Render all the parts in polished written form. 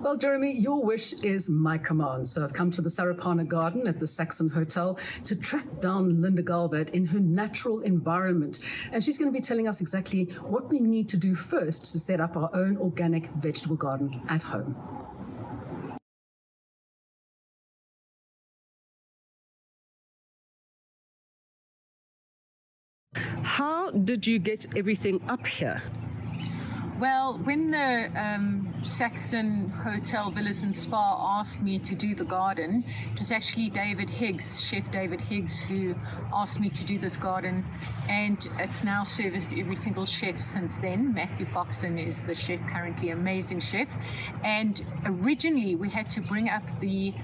Well, Jeremy, your wish is my command. So I've come to the Sarapana Garden at the Saxon Hotel to track down Linda Galvert in her natural environment. And she's going to be telling us exactly what we need to do first to set up our own organic vegetable garden at home. How did you get everything up here? Well, when the Saxon Hotel Villas and Spa asked me to do the garden, it was actually David Higgs, Chef David Higgs, who asked me to do this garden, and it's now serviced every single chef since then. Matthew Foxton is the chef currently, amazing chef. And originally we had to bring up the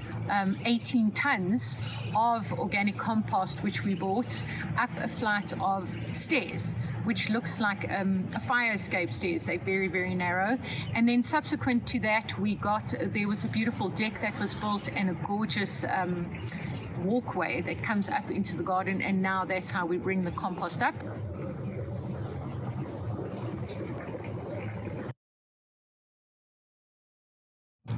18 tons of organic compost which we bought up a flight of stairs, which looks like a fire escape stairs. They're very, very narrow. And then subsequent to that, there was a beautiful deck that was built and a gorgeous walkway that comes up into the garden. And now that's how we bring the compost up.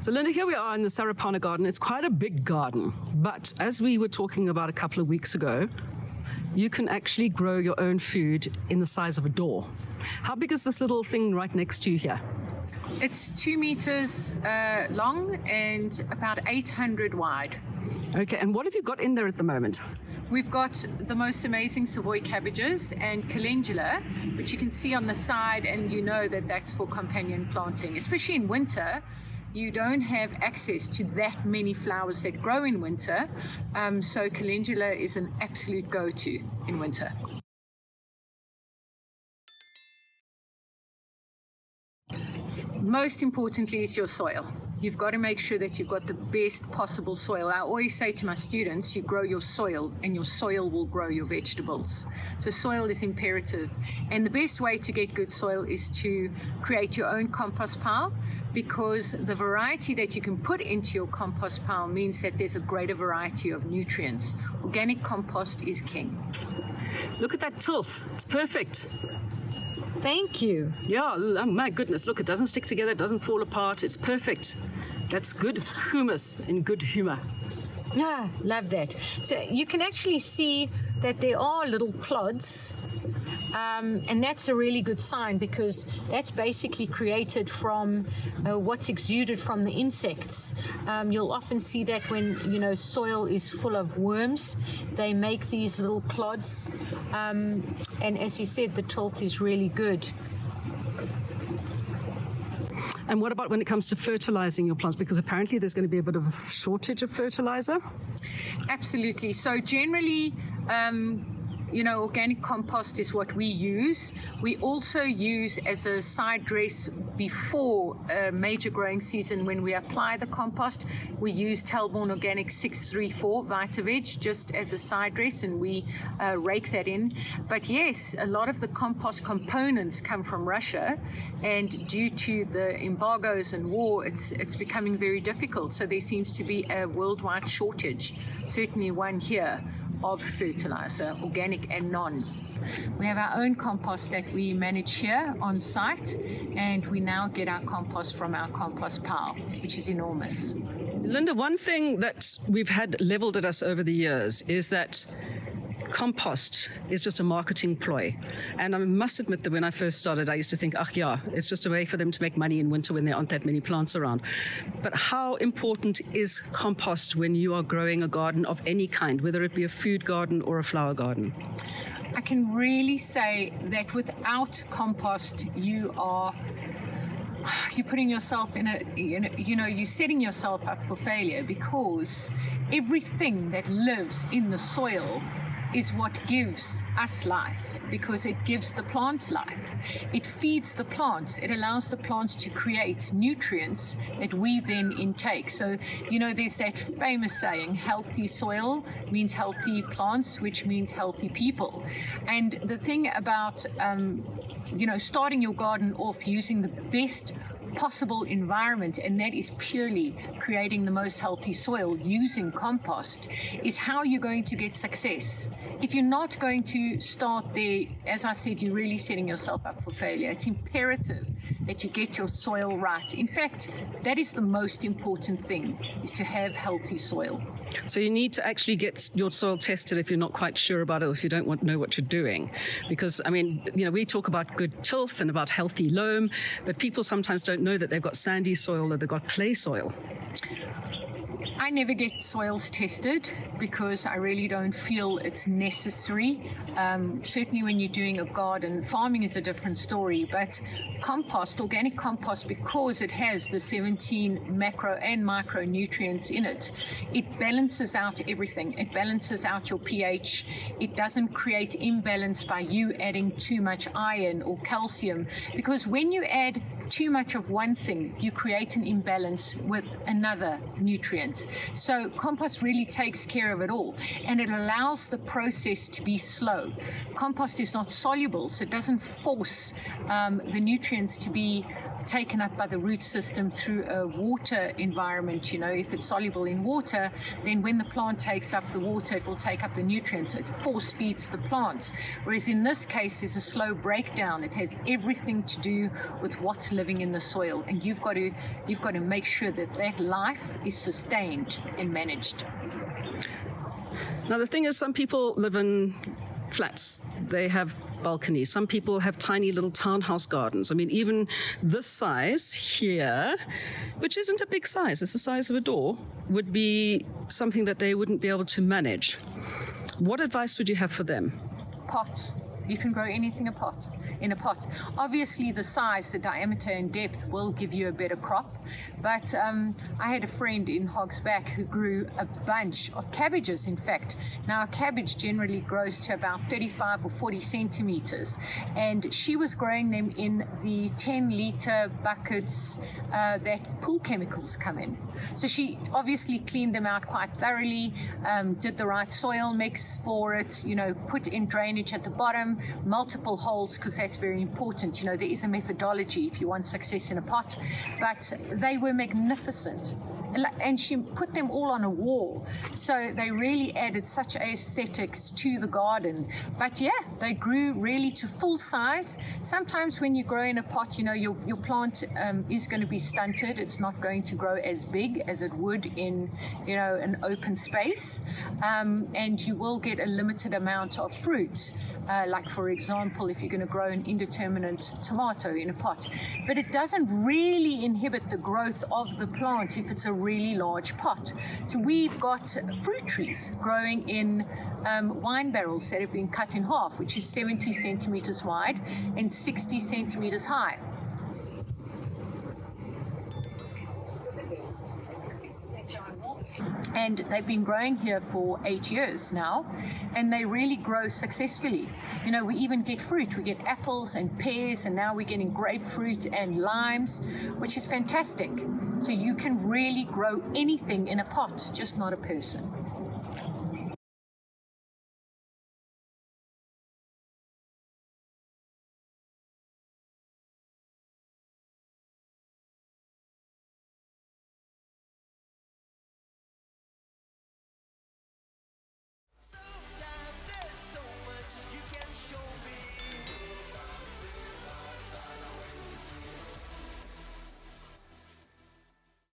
So Linda, here we are in the Sarapana Garden. It's quite a big garden, but as we were talking about a couple of weeks ago, you can actually grow your own food in the size of a door. How big is this little thing right next to you here? It's 2 meters long and about 800 wide. Okay, and what have you got in there at the moment? We've got the most amazing Savoy cabbages and calendula, which you can see on the side, and you know that that's for companion planting. Especially in winter, you don't have access to that many flowers that grow in winter, so calendula is an absolute go-to in winter. Most importantly is your soil. You've got to make sure that you've got the best possible soil. I always say to my students, you grow your soil and your soil will grow your vegetables. So soil is imperative. And the best way to get good soil is to create your own compost pile, because the variety that you can put into your compost pile means that there's a greater variety of nutrients. Organic compost is king. Look at that tilth. It's perfect. Thank you. Yeah, oh my goodness, look, it doesn't stick together, it doesn't fall apart, it's perfect. That's good humus in good humor. Yeah, love that. So you can actually see that there are little clods, and that's a really good sign, because that's basically created from what's exuded from the insects. You'll often see that when soil is full of worms, they make these little clods, and as you said, the tilth is really good. And what about when it comes to fertilizing your plants? Because apparently there's going to be a bit of a shortage of fertilizer. Absolutely. So generally, organic compost is what we use. We also use as a side dress before a major growing season. When we apply the compost, we use Telborn Organic 634 VitaVeg just as a side dress, and we rake that in. But yes, a lot of the compost components come from Russia, and due to the embargoes and war, it's becoming very difficult. So there seems to be a worldwide shortage, certainly one here, of fertilizer, organic and non. We have our own compost that we manage here on site, and we now get our compost from our compost pile, which is enormous. Linda, one thing that we've had leveled at us over the years is that compost is just a marketing ploy. And I must admit that when I first started, I used to think, it's just a way for them to make money in winter when there aren't that many plants around. But how important is compost when you are growing a garden of any kind, whether it be a food garden or a flower garden? I can really say that without compost, you're putting yourself you're setting yourself up for failure, because everything that lives in the soil is what gives us life, because it gives the plants life. It feeds the plants. It allows the plants to create nutrients that we then intake. So, there's that famous saying, healthy soil means healthy plants, which means healthy people. And the thing about, starting your garden off using the best possible environment, and that is purely creating the most healthy soil using compost, is how you're going to get success. If you're not going to start there, as I said, you're really setting yourself up for failure. It's imperative that you get your soil right. In fact, that is the most important thing, is to have healthy soil. So you need to actually get your soil tested if you're not quite sure about it, or if you don't know what you're doing. Because, I mean, we talk about good tilth and about healthy loam, but people sometimes don't know that they've got sandy soil or they've got clay soil. I never get soils tested because I really don't feel it's necessary. Certainly when you're doing a garden, farming is a different story, but compost, organic compost, because it has the 17 macro and micronutrients in it, it balances out everything. It balances out your pH. It doesn't create imbalance by you adding too much iron or calcium, because when you add too much of one thing, you create an imbalance with another nutrient. So compost really takes care of it all, and it allows the process to be slow. Compost is not soluble, so it doesn't force the nutrients to be taken up by the root system through a water environment. If it's soluble in water, then when the plant takes up the water, it will take up the nutrients. It force feeds the plants. Whereas in this case, there's a slow breakdown. It has everything to do with what's living in the soil, and you've got to make sure that life is sustained and managed. Now, the thing is, some people live in flats. They have balconies. Some people have tiny little townhouse gardens. I mean, even this size here, which isn't a big size, it's the size of a door, would be something that they wouldn't be able to manage. What advice would you have for them? Pot. You can grow anything in a pot. Obviously, the size, the diameter and depth will give you a better crop. But I had a friend in Hog's Back who grew a bunch of cabbages, in fact. Now, a cabbage generally grows to about 35 or 40 centimeters. And she was growing them in the 10-liter buckets that pool chemicals come in. So she obviously cleaned them out quite thoroughly, did the right soil mix for it, put in drainage at the bottom, multiple holes, because that's very important. There is a methodology if you want success in a pot, but they were magnificent. And she put them all on a wall, so they really added such aesthetics to the garden. But yeah, they grew really to full size. Sometimes when you grow in a pot, your plant is going to be stunted. It's not going to grow as big as it would in an open space, and you will get a limited amount of fruit. Like, for example, if you're going to grow an indeterminate tomato in a pot. But it doesn't really inhibit the growth of the plant if it's a really large pot. So we've got fruit trees growing in wine barrels that have been cut in half, which is 70 centimeters wide and 60 centimeters high. And they've been growing here for 8 years now, and they really grow successfully. We even get fruit. We get apples and pears, and now we're getting grapefruit and limes, which is fantastic. So you can really grow anything in a pot, just not a person.